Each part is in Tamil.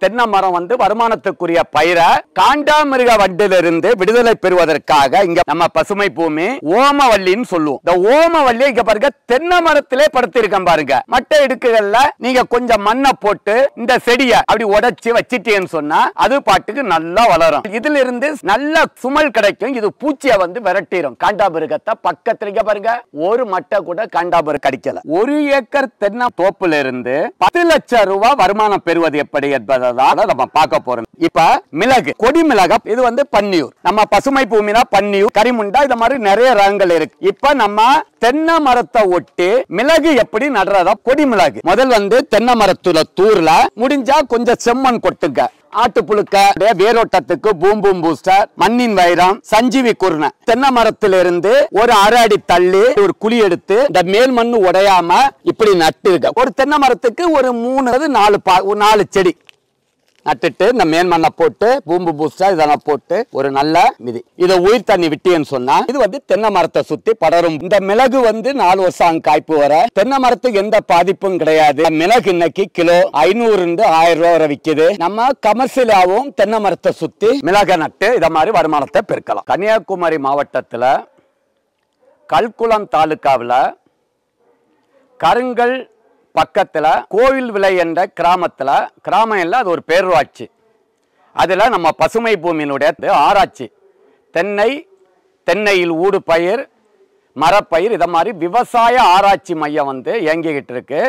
தென்னை மரம் வந்து வருமானத்துக்குரிய பயிரை காண்டாமிருக வண்டிலிருந்து விடுதலை பெறுவதற்காக இங்க நம்ம பசுமை பூமி ஓமவல்லின்னு சொல்லுவோம். இந்த ஓமவல்லி இங்க பாருங்க தென்னை மரத்திலே படுத்திருக்கேன் பாருங்க. மட்டை இடுக்குகள்ல நீங்க கொஞ்சம் மண்ணை போட்டு இந்த செடியை அப்படி உடைச்சு வச்சிட்டேன்னு சொன்னா அது பாட்டுக்கு நல்லா வளரும். இதுல இருந்து நல்ல சுமல் கிடைக்கும். இது பூச்சியை வந்து விரட்டிடும். காண்டாமிருகத்தை பக்கத்துல இங்க பாருங்க ஒரு மட்டை கூட காண்டாமிருகம் கடிக்கல. 1 ஏக்கர் தென்னை தோப்புல இருந்து 10 லட்சம் ரூபாய் வருமானம் பெறுவது எப்படி என்பதை நம்ம பார்க்க போறோம். இப்ப மிளகு, கொடி மிளகு, இது வந்து பன்னியூர். நம்ம பசுமை பூமினா பன்னியூர், கரிமுண்டா, இந்த மாதிரி நிறைய ரகங்கள் இருக்கு. இப்ப நம்ம தென்னை மரத்தை ஒட்டி மிளகு எப்படி நடுறதா கொடி மிளகு. முதல் வந்து தென்னை மரத்துல தூர்ல முடிஞ்சா கொஞ்சம் செம்மண் கொட்டுங்க. ஆட்டு புழுக்க வேரோட்டத்துக்கு பூம்பூம் பூஸ்டர், மண்ணின் வைரம், சஞ்சீவி குருணை. தென்னை மரத்திலிருந்து ஒரு 1/2 அடி தள்ளி ஒரு குழி எடுத்து இந்த மேல் மண்ணு உடையாம இப்படி நட்டு ஒரு தென்னை மரத்துக்கு ஒரு 4 செடி நட்டுட்டு இந்த மேல் மண்ணை போட்டு பூம்பு பூஸ்டர் இதெல்லாம் போட்டு ஒரு நல்ல மிதி இதை உயிர் தண்ணி விட்டேன்னு சொன்னா இது வந்து தென்னை மரத்தை சுத்தி படரும். இந்த மிளகு வந்து 4 வருஷம் காய்ப்பு வர தென்னை மரத்துக்கு எந்த பாதிப்பும் கிடையாது. மிளகு இன்னைக்கு கிலோ 500 - 1000 ரூபாய் வரை விக்குது. நம்ம கமர்ஷியலாவும் தென்னை மரத்தை சுத்தி மிளகை நட்டு இத மாதிரி வருமானத்தை பெருக்கலாம். கன்னியாகுமரி மாவட்டத்துல கல்குளம் தாலுகாவில் கருங்கல் பக்கத்துல கோவில் விலை என்ற கிராமத்துல, கிராமம் இல்ல அது ஒரு பேரூராட்சி, அதுல நம்ம பசுமை பூமியினுடைய ஆராய்ச்சி தென்னையில் ஊடு பயிர், மரப்பயிர், இத மாதிரி விவசாய ஆராய்ச்சி மையம் வந்து இயங்கிக்கிட்டு இருக்கு.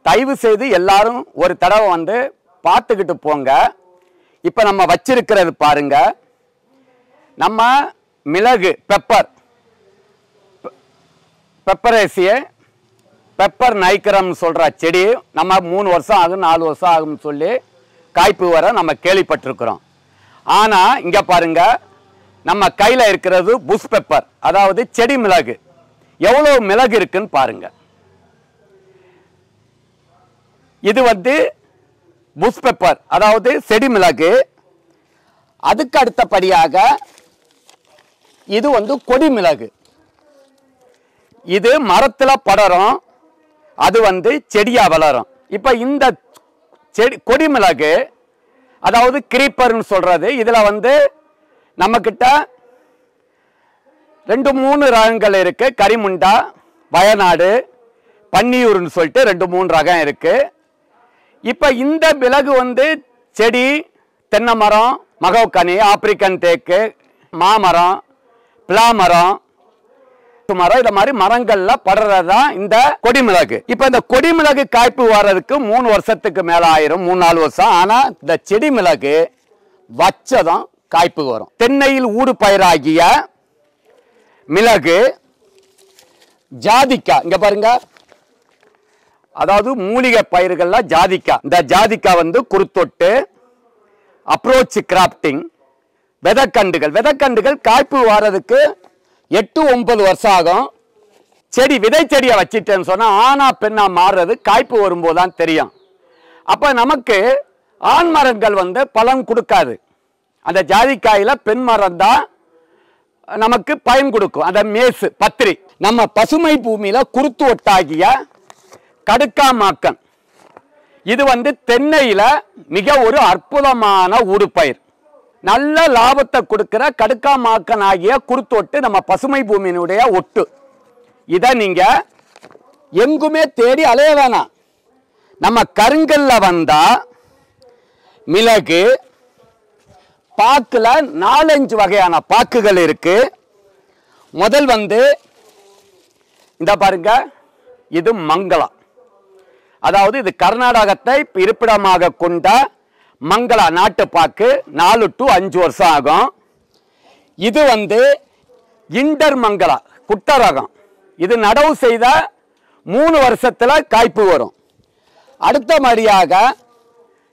தயவு செய்து எல்லாரும் ஒரு தடவை வந்து பார்த்துக்கிட்டு போங்க. இப்ப நம்ம வச்சிருக்கிறது பாருங்க, நம்ம மிளகு பெப்பரேசிய பெப்பர் நைக்கரம் சொல்ற செடி நம்ம 3 வருஷம் ஆகும் 4 வருஷம் ஆகும் சொல்லி காய்ப்பு வர நம்ம கேள்விப்பட்டிருக்கிறோம். ஆனா இங்க பாருங்க நம்ம கையில இருக்கிறது புஷ் பெப்பர், அதாவது செடி மிளகு. எவ்வளவு மிளகு இருக்குன்னு பாருங்க. இது வந்து புஷ் பெப்பர், அதாவது செடி மிளகு. அதுக்கு அடுத்தபடியாக இது வந்து கொடி மிளகு. இது மரத்துல படரும், அது வந்து செடியா வளரும். இப்ப இந்த செடி கொடி மிளகு, அதாவது கிரீப்பர்னு சொல்றது, இதுல வந்து நம்ம கிட்ட 2-3 ரகங்கள் இருக்கு. கரிமுண்டா, வயநாடு, பன்னியூர்னு சொல்லிட்டு 2-3 ரகம் இருக்கு. இப்ப இந்த மிளகு வந்து செடி, தென்னை மரம், மகோக்கனி, ஆப்பிரிக்கன் தேக்கு, மாமரம், பிளாமரம் மரம், இந்த மாதிரி மரங்கள்ல படுறதா இந்த கொடி மிளகு. இப்ப இந்த கொடி மிளகு காய்ப்பு வர்றதுக்கு 3 வருஷத்துக்கு மேல ஆயிரும், 3-4 வருஷம். ஆனா இந்த செடி மிளகு வச்சதும் காய்ப்பு வரும். தென்னையில் ஊடு பயிராகிய மிளகு, ஜாதிக்காய், இங்க பாருங்க, அதாவது மூலிகை பயிர்கள்ல ஜாதிக்காய். இந்த ஜாதிக்காய் வந்து குருத்தொட்டு, அப்ரோச் கிராப்டிங், விதைக்கண்டுகள் காய்ப்பு வர்றதுக்கு 8-9 வருஷம் ஆகும். செடி விதை செடியை வச்சிட்டேன்னு சொன்னா ஆனா பெண்ணா மாறுறது காய்ப்பு வரும்போது தான் தெரியும். அப்ப நமக்கு ஆண் மரங்கள் வந்து பலன் கொடுக்காது. அந்த ஜாதிக்காயில பெண் மரம் தான் நமக்கு பயன் கொடுக்கும். அந்த மேசு பத்திரி. நம்ம பசுமை பூமியில குருத்து ஒட்டாகிய கடுக்காமாக்கன், இது வந்து தென்னையில மிக ஒரு அற்புதமான ஊடுபயிர். நல்ல லாபத்தை கொடுக்கிற கடுக்காமாக்கன் ஆகிய குருத்தொட்டு நம்ம பசுமை பூமியினுடைய ஒட்டு. இதை நீங்க எங்குமே தேடி அலைய வேணாம். நம்ம கருங்கல்ல வந்தா மிளகு பாக்குல 4-5 வகையான பாக்குகள் இருக்கு. முதல் வந்து இந்த பாருங்க, இது மங்களா, அதாவது இது கர்நாடகத்தை இருப்பிடமாக கொண்ட மங்களா நாட்டு பாக்கு. 4 to 5 வருஷம் ஆகும். இது வந்து இண்டர் மங்களா குட்ட ரகம். இது நடவு செய்த 3 வருஷத்துல காய்ப்பு வரும். அடுத்த மாதிரியாக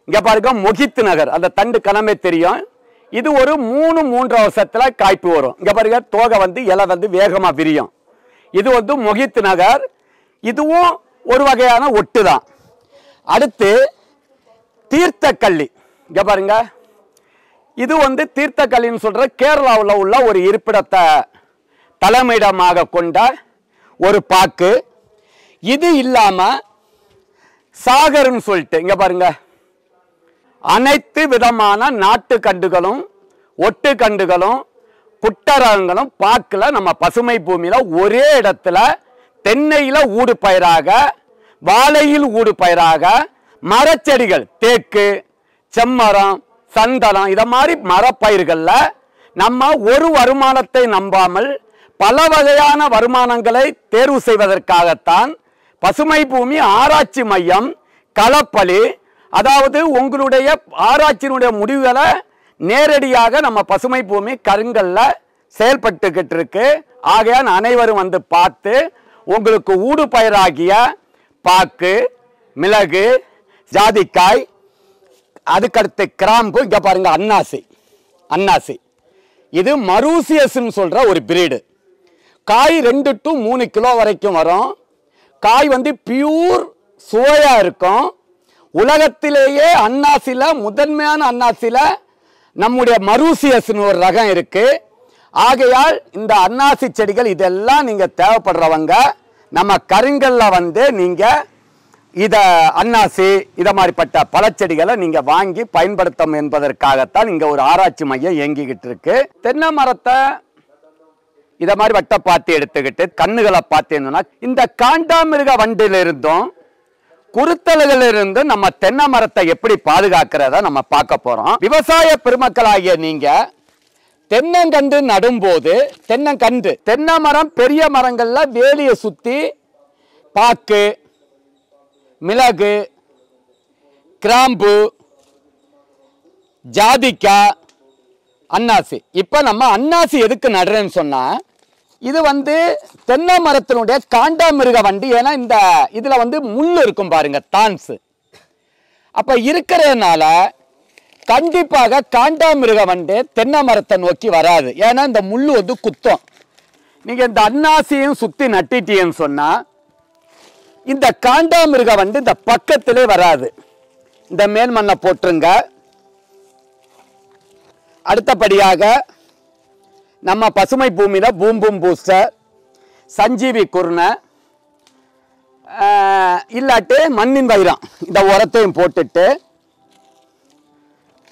இங்க பாருங்க மொகித் நகர், அந்த தண்டு கணமே தெரியும். இது ஒரு 3-3 வருஷத்துல காய்ப்பு வரும். இங்க பாருங்க தோகை வந்து இலை வந்து வேகமா விரியும். இது வந்து மொகித் நகர். இதுவும் ஒரு வகையான ஒட்டு தான். அடுத்து தீர்த்தக்கள்ளி, இங்க பாருங்க, இது வந்து தீர்த்தக்கள்ளின்னு சொல்ற கேரளாவில் உள்ள ஒரு இருப்பிடத்தை தலைமையிடமாக கொண்ட ஒரு பாக்கு. இது இல்லாம சாகர்னு சொல்லிட்டு இங்க பாருங்க, அனைத்து விதமான நாட்டு கண்டுகளும் ஒட்டு கண்டுகளும் புட்டரங்களும் பாக்குல நம்ம பசுமை பூமியில ஒரே இடத்துல தென்னையில ஊடு பயிராக, வாழையில் ஊடு பயிராக, மரச்செடிகள் தேக்கு, செம்மரம், சந்தனம் இத மாதிரி மரப்பயிர்கள்ல நம்ம ஒரு வருமானத்தை நம்பாமல் பல வகையான வருமானங்களை தேர்வு செய்வதற்காகத்தான் பசுமை பூமி ஆராய்ச்சி மையம் களப்பலி, அதாவது உங்களுடைய ஆராய்ச்சியினுடைய முடிவுகளை நேரடியாக நம்ம பசுமை பூமி கருங்கல்ல செயல்பட்டுக்கிட்டு இருக்கு. ஆகையால் அனைவரும் வந்து பார்த்து உங்களுக்கு ஊடு பயிராகிய பாக்கு, மிளகு, ஜாதிக்காய், அதுக்கடுத்து கிராம்பு, இங்க பாருங்க அன்னாசி. அன்னாசி இது மரூசியஸ் சொல்ற ஒரு பிரீடு. காய் 2 to 3 கிலோ வரைக்கும் வரும். காய் வந்து பியூர் சுவையா இருக்கும். உலகத்திலேயே அன்னாசில முதன்மையான அன்னாசில நம்முடைய மரூசியஸ் ஒரு ரகம் இருக்கு. ஆகையால் இந்த அன்னாசி செடிகள் இதெல்லாம் நீங்க தேவைப்படுறவங்க நம்ம கருங்கல்ல வந்து நீங்க இத அன்னாசி இத மாதிரிப்பட்ட பழச்செடிகளை நீங்க வாங்கி பயன்படுத்தும் என்பதற்காகத்தான் இங்க ஒரு ஆராய்ச்சி மையம் இயங்கிக்கிட்டு இருக்கு. தென்னை மரத்தை இத மாதிரி வட்ட பாத்தி எடுத்துக்கிட்டு கண்ணுகளை பார்த்தீங்கன்னா இந்த காண்டாமிருக வண்டிலிருந்தும் குருத்தல்களிலிருந்தும் நம்ம தென்னை மரத்தை எப்படி பாதுகாக்கிறத நம்ம பார்க்க போறோம். விவசாய பெருமக்களாகிய நீங்க தென்னங்கன்று நடும்போது தென்னை மரம் பெரிய மரங்கள்ல வேலியை சுத்தி பாக்கு, மிளகு, கிராம்பு, ஜாதிக்காய், அன்னாசி. இப்ப நம்ம அன்னாசி எதுக்கு நடுறேன்னு சொன்னா இது வந்து தென்னை மரத்தினுடைய காண்டாமிருக வண்டி. ஏன்னா இந்த இதுல வந்து முள் இருக்கும் பாருங்க, தான்ஸ். அப்ப இருக்கிறதுனால கண்டிப்பாக காண்டாமிருக வண்டி தென்னை மரத்தை நோக்கி வராது. ஏன்னா இந்த முள்ளு வந்து குத்தம். நீங்க இந்த அன்னாசியும் சுத்தி நட்டிட்டீங்கன்னு சொன்னா இந்த காண்டாமிருக வண்டி இந்த பக்கத்திலே வராது. இந்த மேல் மண்ணை போட்டுருங்க. அடுத்தபடியாக நம்ம பசுமை பூமியில பூம்பும் பூஸ்டர், சஞ்சீவி குருணை இல்லாட்டு மண்ணின் வைரம் இந்த உரத்தையும் போட்டுட்டு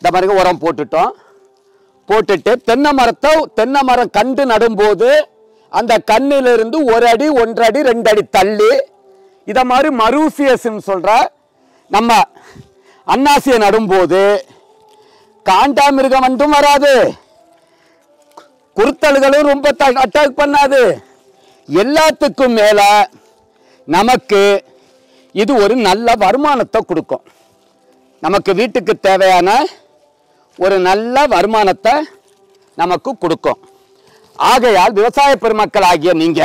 இந்த மாதிரி உரம் போட்டுட்டோம். போட்டுட்டு தென்னை மரம் கண்டு நடும்போது அந்த கண்ணிலிருந்து 1 அடி 1.5 அடி 2 அடி தள்ளி இத மாதிரி மரூசியஸ் சொல்ற நம்ம அன்னாசியை நடும்போது காண்டாமிருகம் வந்தும் வராது, குருத்தல்களும் ரொம்ப அட்டாக் பண்ணாது. எல்லாத்துக்கும் மேல நமக்கு இது ஒரு நல்ல வருமானத்தை கொடுக்கும். நமக்கு வீட்டுக்கு தேவையான ஒரு நல்ல வருமானத்தை நமக்கு கொடுக்கும். ஆகையால் விவசாய பெருமக்கள் ஆகிய நீங்க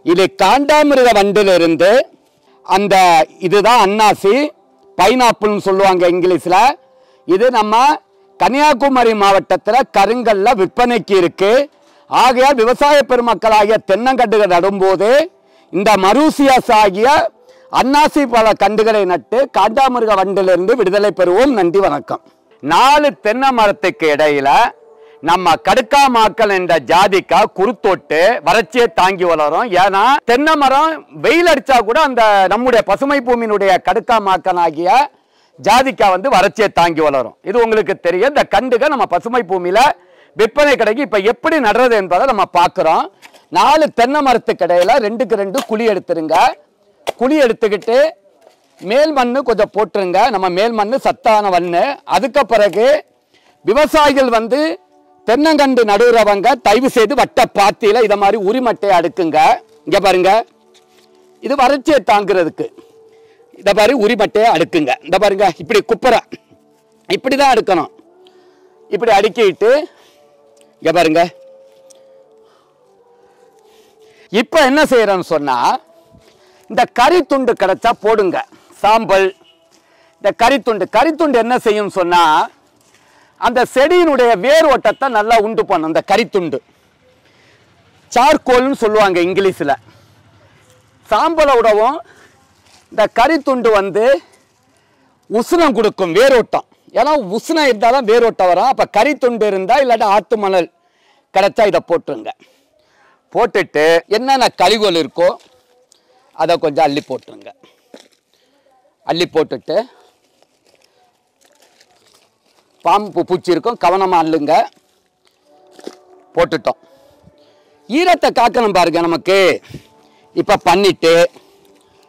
இது காண்டாமிருக வண்டிலிருந்து அந்த இதுதான் அன்னாசி, பைனாப்பிள்னு சொல்லுவாங்க இங்கிலீஷ்ல. இது நம்ம கன்னியாகுமரி மாவட்டத்தில் கருங்கல்ல விற்பனைக்கு இருக்கு. ஆகையால் விவசாய பெருமக்கள் ஆகிய தென்னங்கண்டுகள் நடும்போது இந்த மரூசியஸ் ஆகிய அன்னாசி பல கண்டுகளை நட்டு காண்டாமிருக வண்டிலிருந்து விடுதலை பெறுவோம். நன்றி, வணக்கம். 4 தென்னை மரத்துக்கு இடையில நம்ம கடுக்காமாக்கள் என்ற ஜாதிக்காய் குருத்தொட்டு வறட்சியை தாங்கி வளரும். ஏன்னா தென்னை மரம் வெயில் அடிச்சா கூட அந்த நம்முடைய பசுமை பூமியினுடைய கடுக்காமாக்கள் ஆகிய ஜாதிக்காய் வந்து வறட்சியை தாங்கி வளரும். இது உங்களுக்கு தெரியும். இந்த கண்டுகள் நம்ம பசுமை பூமியில விற்பனை கிடைக்கும். இப்ப எப்படி நடுறது என்பதை நம்ம பார்க்கிறோம். 4 தென்னை மரத்துக்கு இடையில 2க்கு 2 குழி எடுத்துருங்க. குழி எடுத்துக்கிட்டு மேல் மண்ணு கொஞ்சம் போட்டுருங்க. நம்ம மேல் மண்ணு சத்தான மண்ணு. அதுக்கு பிறகு விவசாயிகள் வந்து தென்னங்கண்டு நடுறவங்க தயவு செய்து வட்ட பாத்தியில இத மாதிரி உரிமட்டையை அடுக்குங்க. இங்க பாருங்க, இது வறட்சியை தாங்கிறதுக்கு இத மாதிரி உரிமட்டையை அடுக்குங்க. இந்த பாருங்க, இப்படி குப்பரை இப்படிதான் அடுக்கணும். இப்படி அடுக்கிட்டு இங்க பாருங்க. இப்ப என்ன செய்யறோம்னு சொன்னா இந்த கறி துண்டு கிடைச்சா போடுங்க. சாம்பல், இந்த கரித்துண்டு என்ன செய்யும் சொன்னா அந்த செடியினுடைய வேர் ஓட்டத்தை நல்லா உண்டு பண்ணும். இந்த கரித்துண்டு சார்கோல்னு சொல்லுவாங்க இங்கிலீஷ்ல. சாம்பலை விடவும் இந்த கரித்துண்டு வந்து உஷ்ணம் கொடுக்கும், வேரோட்டம். ஏன்னா உஷ்ணம் இருந்தாலும் வேரோட்டம் வரும். அப்ப கரித்துண்டு இருந்தா இல்லாட்டி ஆத்து மணல் கிடைச்சா இதை போட்டுருங்க. போட்டுட்டு என்னென்ன கழிவுகள் இருக்கோ அதை கொஞ்சம் அள்ளி போட்டுருங்க. அள்ளி போட்டுட்டு பாம்பு பூச்சி இருக்கும், கவனமாக அள்ளுங்க. போட்டுட்டோம். ஈரத்தை காக்கணும் பாருங்க நமக்கு. இப்போ பண்ணிட்டு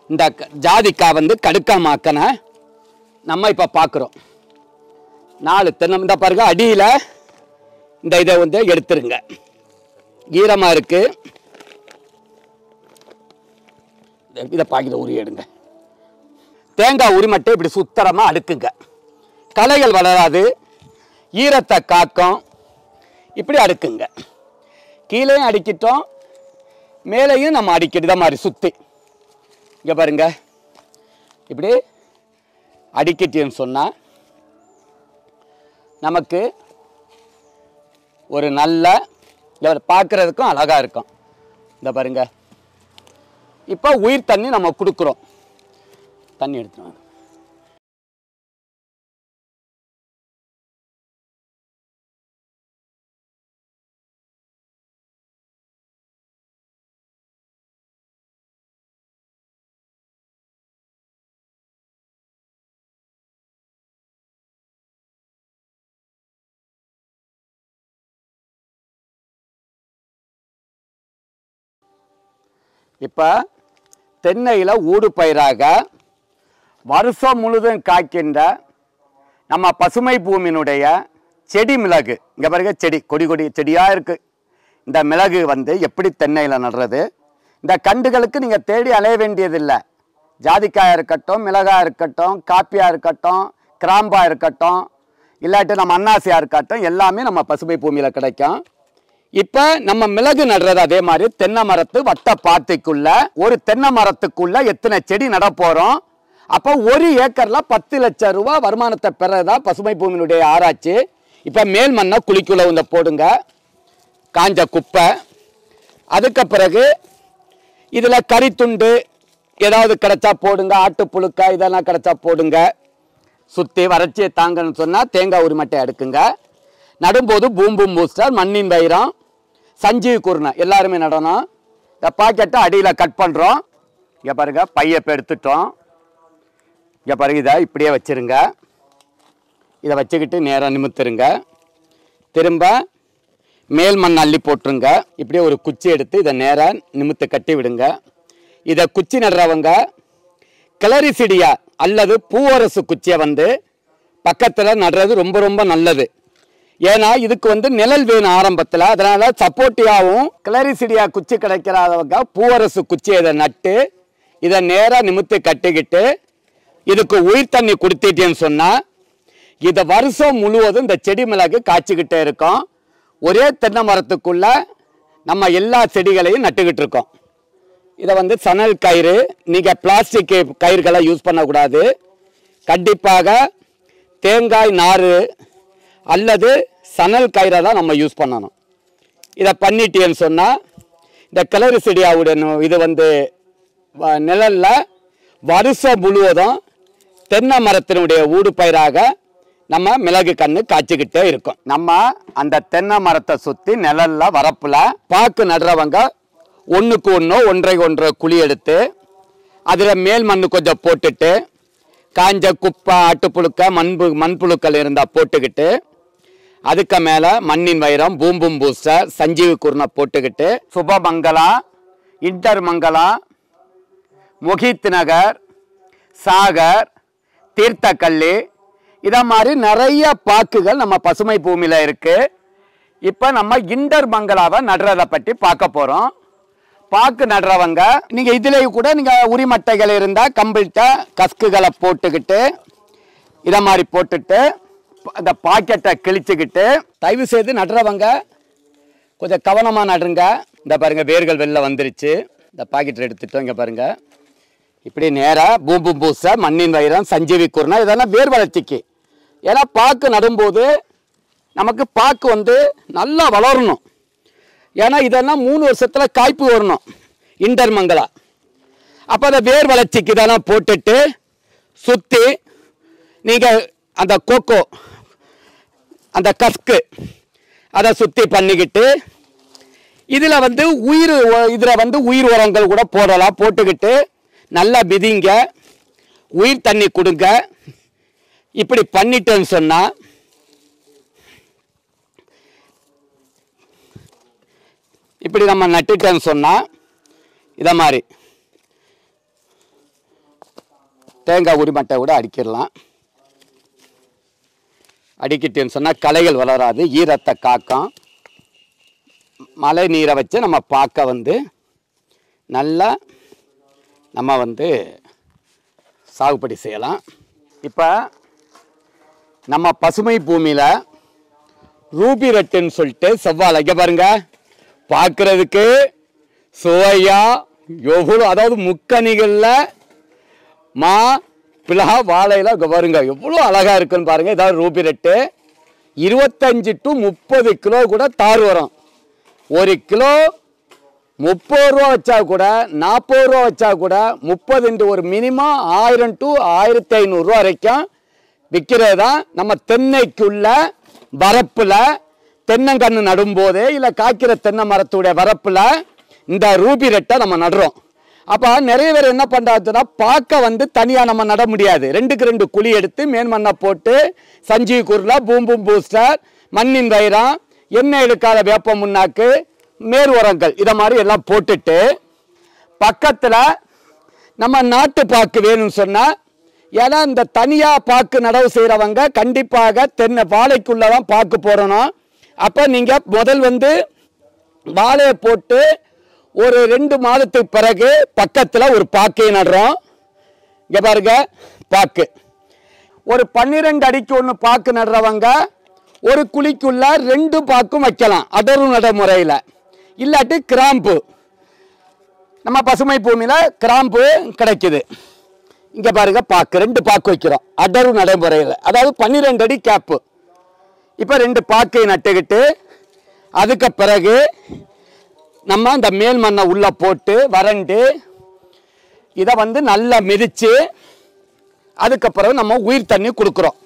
இந்த ஜாதிக்காய் வந்து கடுக்காமாக்கன நம்ம இப்போ பார்க்குறோம். 4 தென்னை இந்த பாருங்க, அடியில் இந்த இதை வந்து எடுத்துருங்க. ஈரமாக இருக்கு. இதை பாக்கிற உரி எடுங்க. தேங்காய் உரிமட்டை இப்படி சுத்தரமாக அடுக்குங்க. களைகள் வளராது, ஈரத்தை காக்கும். இப்படி அடுக்குங்க. கீழேயும் அடிக்கிட்டோம், மேலேயும் நம்ம அடிக்கிட்டு இதை மாதிரி சுற்றி இங்கே பாருங்க. இப்படி அடிக்கிட்டேன்னு சொன்னால் நமக்கு ஒரு நல்ல பார்க்குறதுக்கும் அழகாக இருக்கும். இந்த பாருங்க. இப்போ உயிர் தண்ணி நம்ம கொடுக்குறோம். தண்ணி எடுத்துருவாங்க. இப்போ தென்னையில் ஊடு பயிராக வருஷம் முழுதும் காய்க்கின்ற நம்ம பசுமை பூமியினுடைய செடி மிளகு. இங்கே பாருங்க, செடி கொடி கொடி செடியாக இருக்குது. இந்த மிளகு வந்து எப்படி தென்னையில் நடுறது? இந்த கண்டுகளுக்கு நீங்கள் தேடி அலைய வேண்டியதில்லை. ஜாதிக்காயாக இருக்கட்டும், மிளகாக இருக்கட்டும், காப்பியாக இருக்கட்டும், கிராம்பாக இருக்கட்டும், இல்லாட்டி நம்ம அன்னாசியாக இருக்கட்டும், எல்லாமே நம்ம பசுமை பூமியில் கிடைக்கும். இப்போ நம்ம மிளகு நடுறது அதே மாதிரி தென்னை மரத்து வட்ட பாத்திக்குள்ள ஒரு தென்னை மரத்துக்குள்ள எத்தனை செடி நட போகிறோம். அப்போ 1 ஏக்கரில் 10 லட்சம் ரூபா வருமானத்தை பெறதா பசுமை பூமியினுடைய ஆராய்ச்சி. இப்போ மேல் மண்ணை குழிக்குள்ள வந்து போடுங்க, காஞ்ச குப்பை. அதுக்கு பிறகு இதில் கறித்துண்டு ஏதாவது கிடைச்சா போடுங்க, ஆட்டுப்புழுக்க இதெல்லாம் கிடைச்சா போடுங்க. சுற்றி வறட்சியை தாங்கன்னு சொன்னால் தேங்காய் உரிமட்டை எடுக்குங்க. நடும்போது பூம்பும் பூஸ்டர், மண்ணின் வைரம், சஞ்சீவி குருணை எல்லாருமே நடணும். இந்த பாக்கெட்டை அடியில் கட் பண்ணுறோம். இங்கே பாருங்க, பையை இப்போ எடுத்துட்டோம். இங்கே பாருங்க, இதை இப்படியே வச்சுருங்க. இதை வச்சுக்கிட்டு நேராக நிமித்துருங்க. திரும்ப மேல் மண் அள்ளி போட்டுருங்க. இப்படியே ஒரு குச்சி எடுத்து இதை நேராக நிமித்து கட்டி விடுங்க. இதை குச்சி நடுறவங்க கிளரிசிடியா அல்லது பூவரசு குச்சியை வந்து பக்கத்தில் நடுறது ரொம்ப ரொம்ப நல்லது. ஏன்னா இதுக்கு வந்து நிழல் வேணும் ஆரம்பத்தில். அதனால சப்போர்ட்டியாகவும் கிளரிசிடியா குச்சி கிடைக்கிறாதவங்க பூவரசு குச்சியை இதை நட்டு இதை நேராக நிமித்து கட்டிக்கிட்டு இதுக்கு உயிர் தண்ணி கொடுத்துட்டேன்னு சொன்னால் இதை வருஷம் முழுவதும் இந்த செடி மிளகு காய்ச்சிக்கிட்டே இருக்கும். ஒரே தென்னை மரத்துக்குள்ள நம்ம எல்லா செடிகளையும் நட்டுக்கிட்டு இருக்கோம். இதை வந்து சணல் கயிறு, நீங்கள் பிளாஸ்டிக் கயிறுகளை யூஸ் பண்ணக்கூடாது. கண்டிப்பாக தேங்காய் நாறு அல்லது சணல் கயிறை தான் நம்ம யூஸ் பண்ணணும். இதை பண்ணிட்டேன்னு சொன்னால் இந்த கிளரிசிடியாவுடைய இது வந்து நிழலில் வருஷம் முழுவதும் தென்னை மரத்தினுடைய ஊடு பயிராக நம்ம மிளகு கண்ணு காய்ச்சிக்கிட்டே இருக்கும். நம்ம அந்த தென்னை மரத்தை சுற்றி நிழலில் வரப்பில் பாக்கு நடுறவங்க ஒன்றுக்கு ஒன்று ஒன்றை குழி எடுத்து அதில் மேல் மண் கொஞ்சம் போட்டுட்டு காஞ்ச குப்பை, ஆட்டுப்புழுக்க, மண்புழுக்கள் இருந்தால் போட்டுக்கிட்டு அதுக்கு மேலே மண்ணின் வைரம், பூம்பும் பூஸ்டர், சஞ்சீவி குருணை போட்டுக்கிட்டு சுபமங்கலா, இன்டர்மங்கலா, முகித் நகர், சாகர், தீர்த்தக்கல்லி இதை மாதிரி நிறைய பாக்குகள் நம்ம பசுமை பூமியில் இருக்குது. இப்போ நம்ம இன்டர்மங்கலாவை நடுறதை பற்றி பார்க்க போகிறோம். பாக்கு நடுறவங்க நீங்கள் இதிலேயே கூட நீங்கள் உரிமட்டைகள் இருந்தால் கம்பிள்கிட்ட கஸ்குகளை போட்டுக்கிட்டு இதை மாதிரி போட்டுட்டு அந்த பாக்கெட்டை கிழிச்சுக்கிட்டு தயவு செய்து நடுறவங்க கொஞ்சம் கவனமாக நடுங்க. இந்த பாருங்கள், வேர்கள் வெளில வந்துருச்சு. இந்த பாக்கெட்டை எடுத்துட்டோம். இங்கே பாருங்கள், இப்படி நேராக பூம்பு பூசை, மண்ணின் வைரம், சஞ்சீவி குருணை இதெல்லாம் வேர் வளர்ச்சிக்கு. ஏன்னா பாக்கு நடும்போது நமக்கு பாக்கு வந்து நல்லா வளரணும். ஏன்னா இதெல்லாம் 3 வருஷத்தில் காய்ப்பு வரணும் இன்டர்மங்கலா. அப்போ அதை வேர் வளர்ச்சிக்கு இதெல்லாம் போட்டுட்டு சுற்றி நீங்கள் அந்த கோகோ அந்த கஸ்கு அதை சுற்றி பண்ணிக்கிட்டு இதில் வந்து உயிர் உரங்கள் கூட போடலாம். போட்டுக்கிட்டு நல்லா மிதிங்க, உயிர் தண்ணி கொடுங்க. இப்படி பண்ணிட்டேன்னு சொன்னால் இப்படி நம்ம நட்டுட்டேன்னு சொன்னா இத மாதிரி தேங்காய் உரிமட்டை கூட அடிக்கிடலாம். அடிக்கிட்டேன்னு சொன்னா களைகள் வளராது, ஈரத்தை காக்கும். மழை நீரை வச்சு நம்ம பார்க்க வந்து நல்லா நம்ம வந்து சாகுபடி செய்யலாம். இப்போ நம்ம பசுமை பூமியில் ரூபி ரெட்டுன்னு சொல்லிட்டு செவ்வாழை இங்கே பாருங்க, பார்க்கறதுக்கு சுவையா எவ்வளோ, அதாவது முக்கணிகளில் மா பிளா வாழையில இங்கே பாருங்க எவ்வளோ அழகா இருக்குன்னு பாருங்க. இதாவது ரூபி ரெட்டு 25 to 30 கிலோ கூட தார் வரும். 1 கிலோ 30 ரூபா வச்சா கூட 40 ரூபா வச்சா கூட 30 ஒரு மினிமம் 1000 to 1500 ரூபா வரைக்கும் விற்கிறது தான். நம்ம தென்னைக்குள்ள வரப்புல தென்னங்கன்று நடும்போது இல்லை காய்க்கிற தென்னை மரத்துடைய வரப்புல இந்த ரூபி ரெட்டை நம்ம நடுறோம். அப்போ நிறைய பேர் என்ன பண்ணுறாங்கன்னா பார்க்க வந்து தனியாக நம்ம நட முடியாது. 2க்கு 2 குழி எடுத்து மேன்மண்ணை போட்டு சஞ்சீவ் குருளா, பூம்பும் பூஸ்டர், மண்ணின் வைரம், எண்ணெய் எடுக்காத வேப்ப முன்னாக்கு, மேல் உரங்கள் இதை மாதிரி எல்லாம் போட்டுட்டு பக்கத்தில் நம்ம நாட்டு பாக்கு வேணும்னு சொன்னால், ஏன்னா இந்த தனியாக பாக்கு நடவு செய்கிறவங்க கண்டிப்பாக தென்னை வாழைக்குள்ளதான் பாக்கு போடணும். அப்போ நீங்கள் முதல் வந்து வாழையை போட்டு ஒரு 2 மாதத்துக்கு பிறகு பக்கத்தில் ஒரு பாக்கை நடுறோம். இங்கே பாருங்க பாக்கு ஒரு 12 அடிக்கு 1 பாக்கு நடுறவங்க ஒரு குழிக்குள்ள 2 பாக்கும் வைக்கலாம் அடர்வு நடைமுறையில். இல்லாட்டி கிராம்பு, நம்ம பசுமை பூமியில் கிராம்பு கிடைக்குது. இங்கே பாருங்க பாக்கு 2 பாக்கு வைக்கிறோம் அடர்வு நடைமுறையில், அதாவது 12 அடி கேப்பு. இப்போ 2 பாக்கை நட்டுக்கிட்டு அதுக்கு பிறகு நம்ம இந்த மேல் மண்ணை உள்ள போட்டு வறண்டு இதை வந்து நல்லா மிதிச்சு அதுக்கப்புறம் நம்ம உயிர் தண்ணி கொடுக்குறோம்.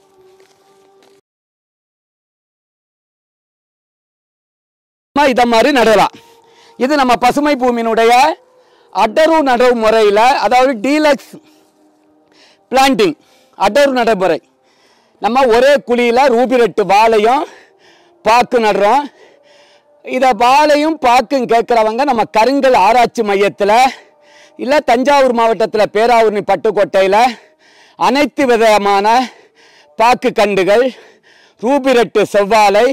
இதை மாதிரி நடலாம். இது நம்ம பசுமை பூமியினுடைய அடர்வு நடவு முறையில், அதாவது டீலக்ஸ் பிளான்டிங் அடர்வு நடைமுறை. நம்ம ஒரே குழியில் ரூபி ரெட்டு வாழையும் பாக்கு நடுறோம். இதை வாழையும் பாக்கும் கேட்குறவங்க நம்ம கருங்கல் ஆராய்ச்சி மையத்தில் இல்லை தஞ்சாவூர் மாவட்டத்தில் பேராவூர்ணி பட்டுக்கோட்டையில் அனைத்து விதமான பாக்கு கண்டுகள், ரூபி ரெட்டு செவ்வாழை,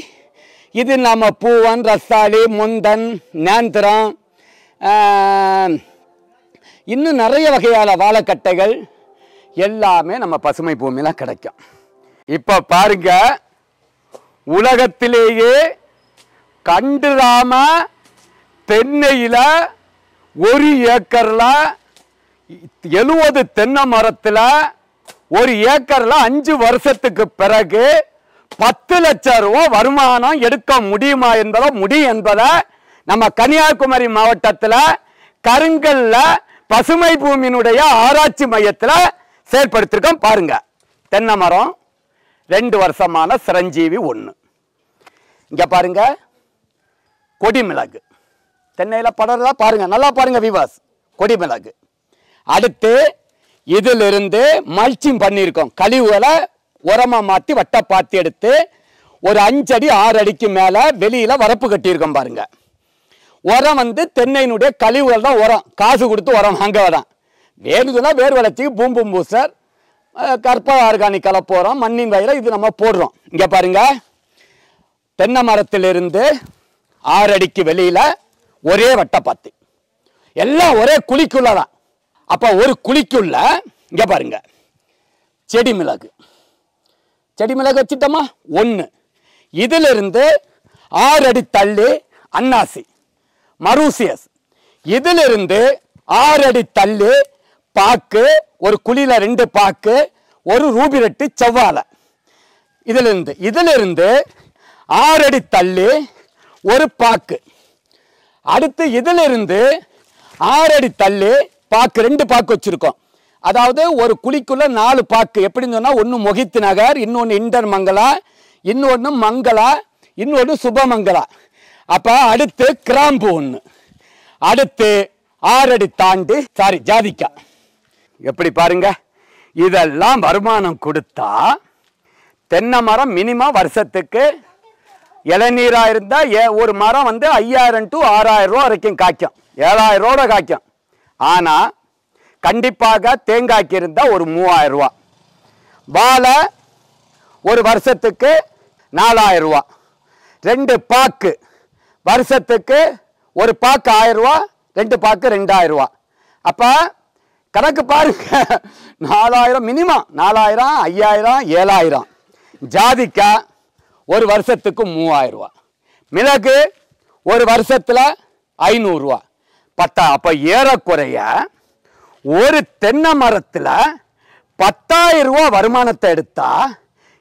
இது நம்ம பூவன், ரஸ்தாளி, முந்தன், நேந்திரம், இன்னும் நிறைய வகையான வாழைக்கட்டைகள் எல்லாமே நம்ம பசுமை பூமியில் கிடைக்கும். இப்போ பாருங்க, உலகத்திலேயே கண்டுடாம தென்னையில 1 ஏக்கர்ல 70 தென்னை மரத்துல 1 ஏக்கர்ல 5 வருஷத்துக்கு பிறகு 10 லட்சம் ரூபாய் வருமானம் எடுக்க முடியுமா என்பதை நம்ம கன்னியாகுமரி மாவட்டத்தில் கருங்கல்ல பசுமை பூமியினுடைய ஆராய்ச்சி மையத்தில் செயல்படுத்திருக்கோம். பாருங்க, தென்னை மரம் 2 வருஷமான சிரஞ்சீவி 1. இங்க பாருங்க கொடிமிளகு, தென்னையில் படறதா பாருங்க, நல்லா பாருங்க விவாஸ், கொடிமிளகு. அடுத்து இதிலிருந்து மல்ச்சிங் பண்ணியிருக்கோம், கழிவுகளை உரமா மாற்றி வட்ட பாத்தி எடுத்து ஒரு 5 அடி 6 அடிக்கு மேலே வெளியில் வரப்பு கட்டியிருக்கோம். பாருங்க, உரம் வந்து தென்னையினுடைய கழிவுகள் தான் உரம், காசு கொடுத்து உரம் வாங்கதான். வேணுதுன்னா வேர் வளர்ச்சிக்கு பூம்பும் பூசர், கற்ப ஆர்கானிக் கலப்போறோம், மண்ணின் வயிறு இது நம்ம போடுறோம். இங்கே பாருங்க, தென்னை மரத்திலிருந்து 6 அடிக்கு வெளியில ஒரே வட்டப்பாத்தி, எல்லாம் ஒரே குழிக்குள்ளதான். அப்ப ஒரு குழிக்குள்ள இங்க பாருங்க செடி மிளகு, செடி மிளகு வச்சுட்டோமா 1. இதுல இருந்து 6 அடி தள்ளி அன்னாசி, மரூசியஸ். இதுல இருந்து 6 அடி தள்ளி பாக்கு, ஒரு குழியில 2 பாக்கு, ஒரு ரூபி ரெட்டு செவ்வாழை. இதுல இருந்து 6 அடி தள்ளி ஒரு பாக்கு. அடுத்து இதுல இருந்து 6 அடி தள்ளி பாக்கு, 2 பாக்கு வச்சிருக்கோம். அதாவது ஒரு குழிக்குள்ள 4 பாக்கு. எப்படின்னு சொன்னா, ஒன்று மொஹித் நகர், இன்னொன்று இண்டர் மங்களா, இன்னொன்று மங்களா, இன்னொன்று சுபமங்களா. அப்ப அடுத்து கிராம்பு 1, அடுத்து 6 அடி தாண்டி ஜாதிக்கா. எப்படி பாருங்க, இதெல்லாம் வருமானம் கொடுத்தா தென்னை மரம் மினிமம் வருஷத்துக்கு இளநீரா இருந்தா ஒரு மரம் வந்து 5000 to 6000 ரூபா வரைக்கும் காய்க்கும், 7000 ரூபா காய்க்கும். ஆனா கண்டிப்பாக தேங்காய்க்கு இருந்தா ஒரு 3000 ரூபா. வாழை ஒரு வருஷத்துக்கு 4000 ரூபா. 2 பாக்கு வருஷத்துக்கு ஒரு பாக்கு 1000 ரூபா, 2 பாக்கு 2000 ரூபா. அப்ப கணக்கு பாருங்க, 4000 மினிமம், 4000, 5000, 7000. ஜாதிக்காய் ஒரு வருஷத்துக்கு 3000 ரூபா. மிளகு ஒரு வருஷத்துல 500 ரூபா. பத்தா? அப்ப ஏறக்குறைய ஒரு தென்னை மரத்துல 10,000 ரூபா வருமானத்தை எடுத்தா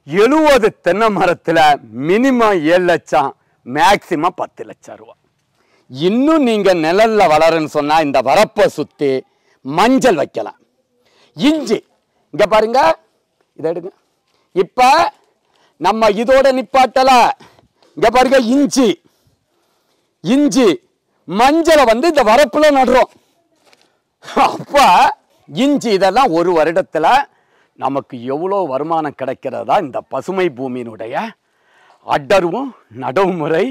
70 தென்னை மரத்துல மினிமம் 7 லட்சம், மேக்சிமம் 10 லட்சம் ரூபா. இன்னும் நீங்க நிழல்ல வளருன்னு சொன்னா இந்த வரப்பை சுத்தி மஞ்சள் வைக்கலாம். இஞ்சி இங்க பாருங்க, இதை எடுங்க. இப்ப நம்ம இதோட நிப்பாட்டல, இங்க பாருங்க இஞ்சி, இஞ்சி மஞ்சளை வந்து இந்த வரப்புல நடுறோம். அப்ப இஞ்சி இதெல்லாம் ஒரு வருடத்துல நமக்கு எவ்வளவு வருமானம் கிடைக்கிறதா இந்த பசுமை பூமியினுடைய அடர்வும் நடவுமுறை.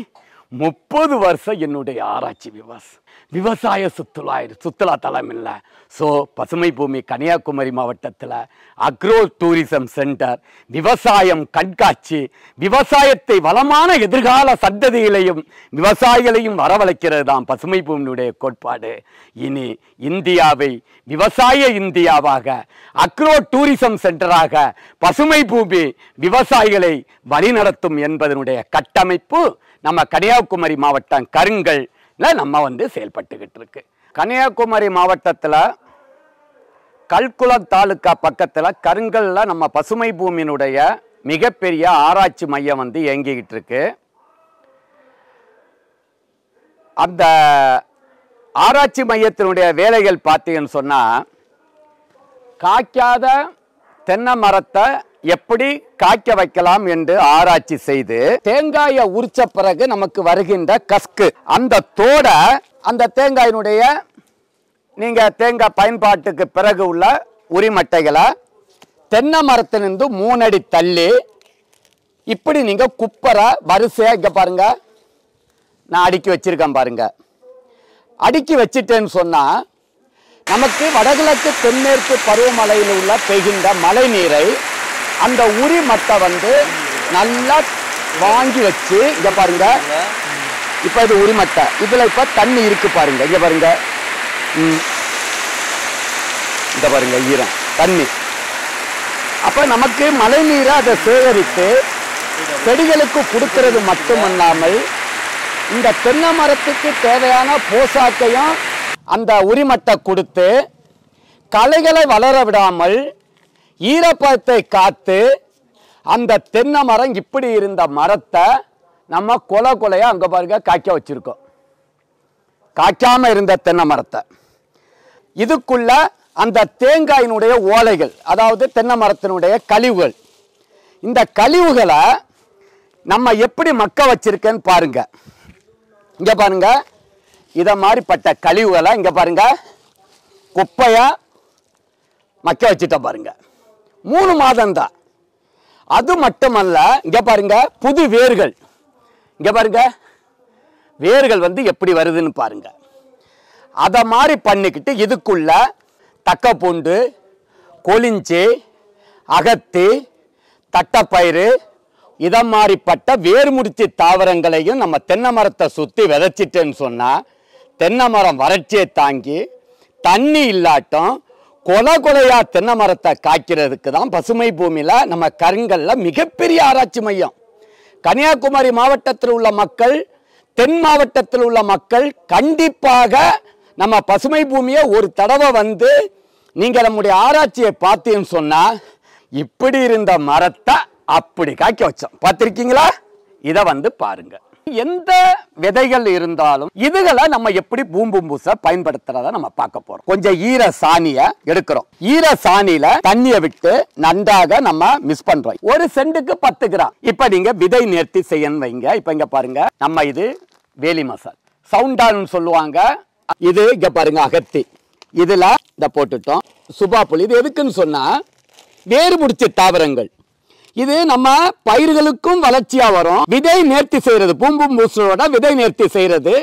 30 வருஷம் என்னுடைய ஆராய்ச்சி விவசாய சுற்றுலா தலம் இல்லை. ஸோ பசுமை பூமி கன்னியாகுமரி மாவட்டத்தில் அக்ரோ டூரிசம் சென்டர், விவசாயம் கண்காட்சி, விவசாயத்தை வளமான எதிர்கால சந்ததிகளையும் விவசாயிகளையும் வரவழைக்கிறது தான் பசுமை பூமியுடைய கோட்பாடு. இனி இந்தியாவை விவசாய இந்தியாவாக, அக்ரோ டூரிசம் சென்டராக பசுமை பூமி விவசாயிகளை வழிநடத்தும் என்பதனுடைய கட்டமைப்பு நம்ம கன்னியாகுமரி மாவட்டம் கருங்கல் நம்ம வந்து செயல்பட்டுக்கிட்டு இருக்கு. கன்னியாகுமரி மாவட்டத்தில் கல்குளம் தாலுக்கா பக்கத்தில் கருங்கல்ல நம்ம பசுமை பூமியினுடைய மிகப்பெரிய ஆராய்ச்சி மையம் வந்து இயங்கிக்கிட்டு இருக்கு. அந்த ஆராய்ச்சி மையத்தினுடைய வேலைகள் பார்த்தீங்கன்னு சொன்னா, காய்க்காத தென்னை மரத்தை எப்படி காய்க்க வைக்கலாம் என்று ஆராய்ச்சி செய்து தேங்காயை உரிச்ச பிறகு நமக்கு வருகின்ற கஸ்கு, அந்த தோட, அந்த தேங்காயினுடைய நீங்க தேங்காய் பயன்பாட்டுக்கு பிறகு உள்ள உரிமட்டைகளை தென்னை மரத்திலிருந்து 3 அடி தள்ளி இப்படி நீங்க குப்பரை வரிசையா இங்க பாருங்க, நான் அடுக்கி வச்சிருக்கேன் பாருங்க. அடுக்கி வச்சிட்டேன்னு சொன்னா நமக்கு வடகிழக்கு தென்மேற்கு பருவமழையில் உள்ள பெய்கின்ற மழை நீரை அந்த உரிமட்டை வந்து நல்லா வாங்கி வச்சு இங்க பாருங்க. இப்ப இது உரிமட்டை, இதுல இப்ப தண்ணி இருக்கு பாருங்க, இங்க பாருங்க, இந்த பாருங்க ஈரம் தண்ணி. அப்ப நமக்கு மழை நீரை அதை சேகரித்து செடிகளுக்கு கொடுக்கிறது மட்டுமல்லாமல் இந்த தென்னை மரத்துக்கு தேவையான போஷாக்கையும் அந்த உரிமட்டை கொடுத்து களைகளை வளர விடாமல் ஈரப்பதத்தை காத்து அந்த தென்னை மரம் இப்படி இருந்த மரத்தை நம்ம கொலையா அங்க பாருங்க காய்க்க வச்சிருக்கோம். காய்க்காம இருந்த தென்னை மரத்தை இதுக்குள்ள அந்த தேங்காயினுடைய ஓலைகள், அதாவது தென்னை மரத்தினுடைய கழிவுகள், இந்த கழிவுகளை நம்ம எப்படி மக்க வச்சிருக்கேன்னு பாருங்க. இங்க பாருங்க, இத மாதிரிப்பட்ட கழிவுகளை இங்க பாருங்க குப்பையா மக்க வச்சுட்ட பாருங்க. 3 மாதம் தான். அது மட்டுமல்ல, இங்க பாருங்க புது வேர்கள், இங்க பாருங்க வேர்கள் வந்து எப்படி வருதுன்னு பாருங்க. அத மாதிரி பண்ணிக்கிட்டு இதுக்குள்ள தக்கப்பூண்டு, கொளிஞ்சி, அகத்தி, தட்டப்பயிறு, இத மாதிரிப்பட்ட வேர்முடிச்சி தாவரங்களையும் நம்ம தென்னை மரத்தை சுத்தி விதைச்சிட்டேன்னு சொன்னா தென்னை மரம் வறட்சியை தாங்கி தண்ணி இல்லாட்டும் கொலையா தென்னை மரத்தை காய்க்கிறதுக்கு தான் பசுமை பூமியில நம்ம கருங்கல்ல மிகப்பெரிய ஆராய்ச்சி மையம். கன்னியாகுமரி மாவட்டத்தில் உள்ள மக்கள், தென் மாவட்டத்தில் உள்ள மக்கள் கண்டிப்பாக நம்ம பசுமை பூமியை ஒரு தடவை வந்து நீங்க நம்முடைய ஆராய்ச்சியை பார்த்தீங்கன்னு சொன்னா இப்படி இருந்த மரத்தை அப்படி காய்க்க வச்சோம். பார்த்திருக்கீங்களா? இதை வந்து பாருங்க. எந்த விதைகள் இருந்தாலும் இதுகளை நம்ம எப்படி பூம்பும்பூச பயன்படுத்துறத நம்ம பார்க்க போறோம். கொஞ்சம் ஈர சாணிய எடுக்கிறோம். ஈர சாணியில தண்ணியை விட்டு நன்றாக நம்ம மிக்ஸ் பண்றோம். 1 சென்ட்டுக்கு 10 கிராம். இப்ப நீங்க விதை நேர்த்தி செய்யணும் வைங்க. இப்ப இங்க பாருங்க, நம்ம இது வேலி மசால் சவுண்டான்னு சொல்லுவாங்க. இது இங்க பாருங்க அகத்தி, இதுல இத போட்டுட்டோம். சுபாப்புல் இது எதுக்குன்னு சொன்னா வேறு முடிச்ச தாவரங்கள். இது நம்ம பயிர்களுக்கும் வளர்ச்சியா வரும். விதை நேர்த்தி செய்யறது, பூம்பும் பூஸ்டரோட விதை நேர்த்தி செய்யறது.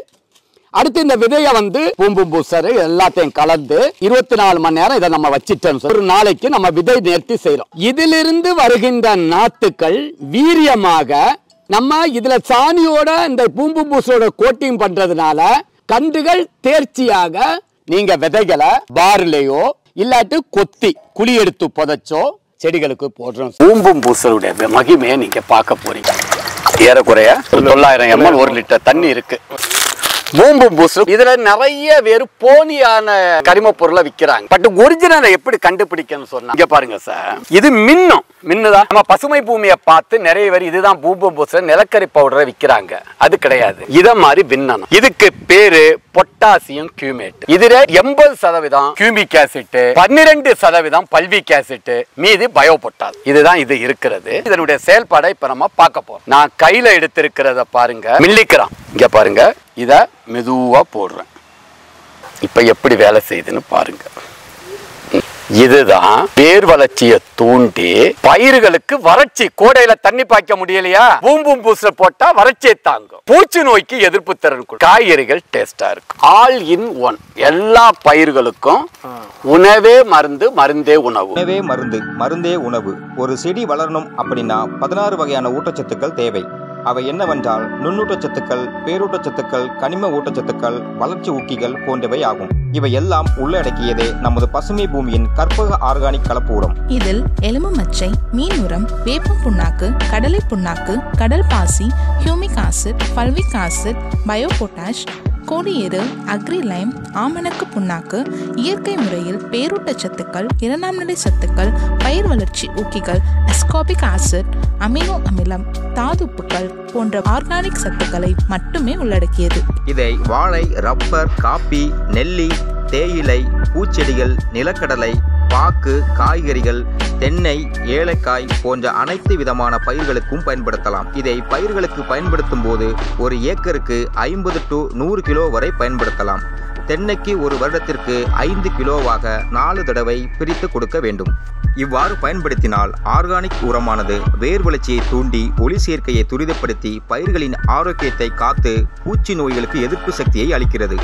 அடுத்து இந்த விதையை பூம்பும் பூஸ்டர் எல்லாத்தையும் கலந்து 24 மணி நேரம் இதை நம்ம வச்சிட்டோம். ஒரு நாளைக்கு நம்ம விதை நேர்த்தி செய்யறோம். இதிலிருந்து வருகின்ற நாத்துக்கள் வீரியமாக நம்ம இதுல சாணியோட இந்த பூம்பும் பூஸ்டரோட கோட்டிங் பண்றதுனால கன்றுகள் தேர்ச்சியாக நீங்க விதைகளை பார்லையோ இல்லாட்டி கொத்தி குழி எடுத்து புதைச்சோ செடிகளுக்கு போடுறோம். பூம்பும் பூஸ்டருடைய மகிமையை நீங்க பார்க்க போறீங்க. ஏறக்குறைய 900 ml 1 லிட்டர் தண்ணி இருக்கு. பூம்பும் பூஸ்டர் இதுல நிறைய பேர் போலியான கரிம பொருளை விற்கிறாங்க. பட் ஒரிஜினலை எப்படி கண்டுபிடிக்கணும்னு சொன்னா இங்க பாருங்க சார், இது மின்னுதான். நம்ம பசுமை பூமியை பார்த்து நிறைய பேர் இதுதான் பூம்பும் பூஸ்டர் நிலக்கரி பவுடரை விற்கிறாங்க. அது கிடையாது, இத மாதிரி விண்ணணும். இதுக்கு பேரு பொட்டாசியம் கியூமேட். இதுல 80% கியூமிக் ஆசிட், 12% பல்விக் ஆசிட், மீது பயோ பொட்டாஸ். இதுதான் இது இருக்கிறது. இதனுடைய செயல்பாடை இப்ப நம்ம பார்க்க போறோம். நான் கையில எடுத்திருக்கிறத பாருங்க, மில்லிகிராம். இங்க பாருங்க, இத மெதுவா போடுறேன். இப்ப எப்படி வேலை செய்யுதுன்னு பாருங்க. இதுதான் வேர் வளர்ச்சியை தூண்டி பயிர்களுக்கு வறட்சி, கோடையில தண்ணி பாய்க்க முடியலையா, பூம்பும் பூஸ்டர் போட்டா வறட்சியை தாங்கும். பூச்சி நோய்க்கு எதிர்ப்பு திறன், காய்கறிகள் டேஸ்டா இருக்கும். All in one. எல்லா பயிர்களுக்கும் உணவே மருந்து, மருந்தே உணவு. உணவே மருந்து, மருந்தே உணவு. ஒரு செடி வளரணும் அப்படின்னா 16 வகையான ஊட்டச்சத்துக்கள் தேவை. அவை என்னவென்றால் நுண்ணூட்டச்சத்துக்கள், பேரூட்டச்சத்துக்கள், கனிம ஊட்டச்சத்துக்கள், வளர்ச்சி ஊக்கிகள் போன்றவை ஆகும். இவை எல்லாம் உள்ளடக்கியதே நமது பசுமை பூமியின் கற்பக ஆர்கானிக் கலப்பு உரம். இதில் எலும்பு மச்சை, மீன் உரம், வேப்பம் புண்ணாக்கு, கடலை புண்ணாக்கு, கடல் பாசி, humic acid, fulvic acid, bio potash, கோடியேறு, அக்ரிலைம், ஆமணக்கு புண்ணாக்கு, இயற்கை முறையில் பேரூட்டச்சத்துக்கள், 2ஆம் நிலை சத்துக்கள், பயிர் வளர்ச்சி ஊக்கிகள், அஸ்கார்பிக் ஆசிட், அமினோ அமிலம், தாதுப்புக்கள் போன்ற ஆர்கானிக் சத்துக்களை மட்டுமே உள்ளடக்கியது. இதை வாழை, ரப்பர், காப்பி, நெல்லி, தேயிலை, பூச்செடிகள், நிலக்கடலை, பாக்கு, காய்கறிகள், தென்னை, ஏலக்காய் போன்ற அனைத்து விதமான பயிர்களுக்கும் பயன்படுத்தலாம். இதை பயிர்களுக்கு பயன்படுத்தும் போது ஒரு ஏக்கருக்கு 50 to 100 கிலோ வரை பயன்படுத்தலாம். தென்னைக்கு ஒரு வருடத்திற்கு 5 கிலோவாக 4 தடவை பிரித்து கொடுக்க வேண்டும். இவ்வாறு பயன்படுத்தினால் ஆர்கானிக் உரமானது வேர் வளர்ச்சியை தூண்டி ஒளி சேர்க்கையை துரிதப்படுத்தி பயிர்களின் ஆரோக்கியத்தை காத்து பூச்சி நோய்களுக்கு எதிர்ப்பு சக்தியை அளிக்கிறது.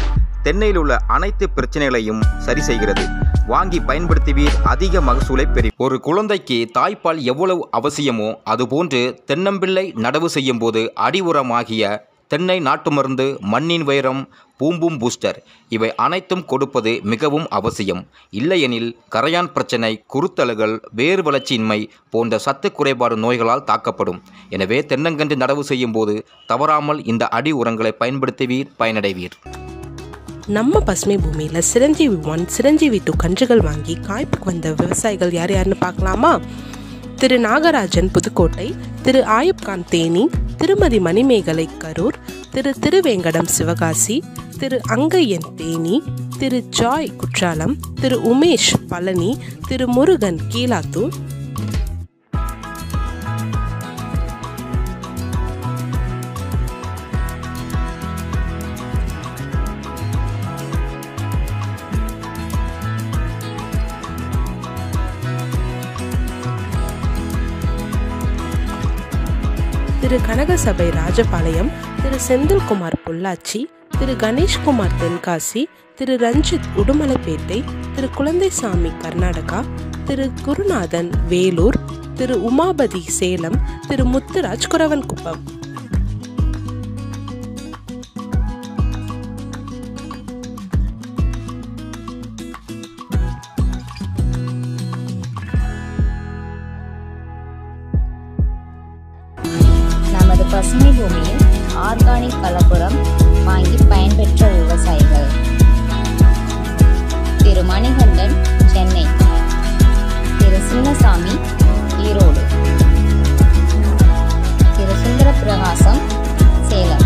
தென்னையில் உள்ள அனைத்து பிரச்சனைகளையும் சரி செய்கிறது. வாங்கி பயன்படுத்துவீர், அதிக மகசூலை பெறி. ஒரு குழந்தைக்கு தாய்ப்பால் எவ்வளவு அவசியமோ அதுபோன்று தென்னம்பிள்ளை நடவு செய்யும் போது அடி உரமாகிய தென்னை நாட்டு மருந்து, மண்ணின் வைரம், பூம்பும் பூஸ்டர் இவை அனைத்தும் கொடுப்பது மிகவும் அவசியம். இல்லையெனில் கரையான் பிரச்சனை, குருத்தழுகள், வேர் வளர்ச்சியின்மை போன்ற சத்து குறைபாடு நோய்களால் தாக்கப்படும். எனவே தென்னங்கன்று நடவு செய்யும் போது தவறாமல் இந்த அடி உரங்களை பயன்படுத்துவீர், பயனடைவீர். நம்ம பசுமை பூமியில் சிரஞ்சீவி 1, சிரஞ்சீவி 2 கன்றுகள் வாங்கி காய்ப்புக்கு வந்த விவசாயிகள் யார் யாருன்னு பார்க்கலாமா? திரு நாகராஜன் புதுக்கோட்டை, திரு ஆயுப்கான் தேனி, திருமதி மணிமேகலை கரூர், திரு திருவேங்கடம் சிவகாசி, திரு அங்கையன் தேனி, திரு ஜாய் குற்றாலம், திரு உமேஷ் பழனி, திரு முருகன் கீழாத்தூர், திரு கனகசபை ராஜபாளையம், திரு செந்தில்குமார் பொள்ளாச்சி, திரு கணேஷ்குமார் தென்காசி, திரு ரஞ்சித் உடுமலைப்பேட்டை, திரு குழந்தைசாமி கர்நாடகா, திரு குருநாதன் வேலூர், திரு உமாபதி சேலம், திரு முத்துராஜ் குரவன்குப்பம். நமது பசுமை பூமியில் ஆர்கானிக் கலப்புரம் வாங்கி பயன்பெற்ற விவசாயிகள்: திரு மணிகண்டன் சென்னை, திரு சின்னசாமி ஈரோடு, திரு சுந்தர பிரகாசம் சேலம்,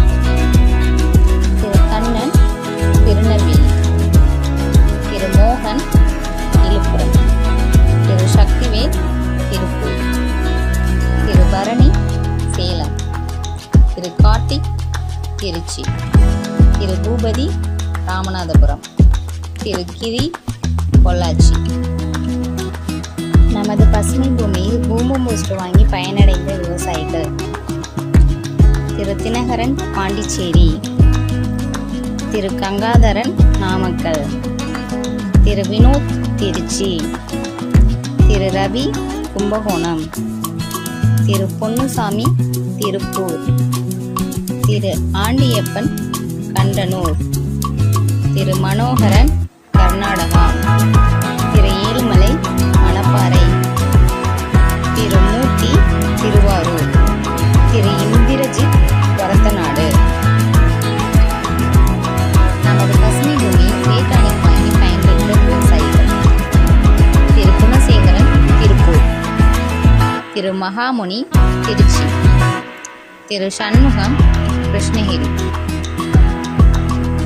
திரு கண்ணன் திருநெல்வேலி, திரு மோகன் விழுப்புரம், திரு சக்திவேல் திருப்பூர், திரு பரணி சேலம், திரு கார்த்திக் திருச்சி, திரு பூபதி ராமநாதபுரம், திரு கிரி பொள்ளாச்சி. நம்ம நமது பசுமை பூமியில் பூம்பு பூஸ்ட் வாங்கி பயனடைந்த விவசாயிகள்: திரு தினகரன் பாண்டிச்சேரி, திரு கங்காதரன் நாமக்கல், திரு வினோத் திருச்சி, திரு ரவி கும்பகோணம், திரு பொன்னுசாமி திருப்பூர், திரு ஆண்டியப்பன் கண்டனூர், திரு மனோகரன் கர்நாடகா, திரு ஏழுமலை மணப்பாறை, திரு மூர்த்தி திருவாரூர், திரு இந்திரஜித் வரத்தநாடு. நமது பசுமை பூமியில் வேட்டாணிக் வாங்கி பயன்பெற்ற விவசாயிகள்: திரு குணசேகரன் திருப்பூர், திரு மகாமுனி திருச்சி, திரு சண்முகம் கிருஷ்ணகிரி,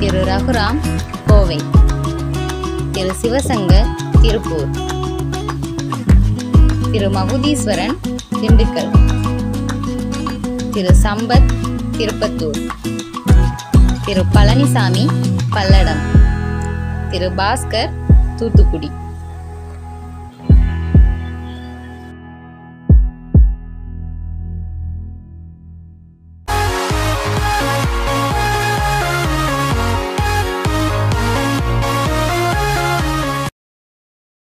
திரு ரகுராம் கோவை, திரு சிவசங்கர் திருப்பூர், திரு மகுதீஸ்வரன் திண்டுக்கல், திரு சம்பத் திருப்பத்தூர், திரு பழனிசாமி பல்லடம், திரு பாஸ்கர் தூத்துக்குடி.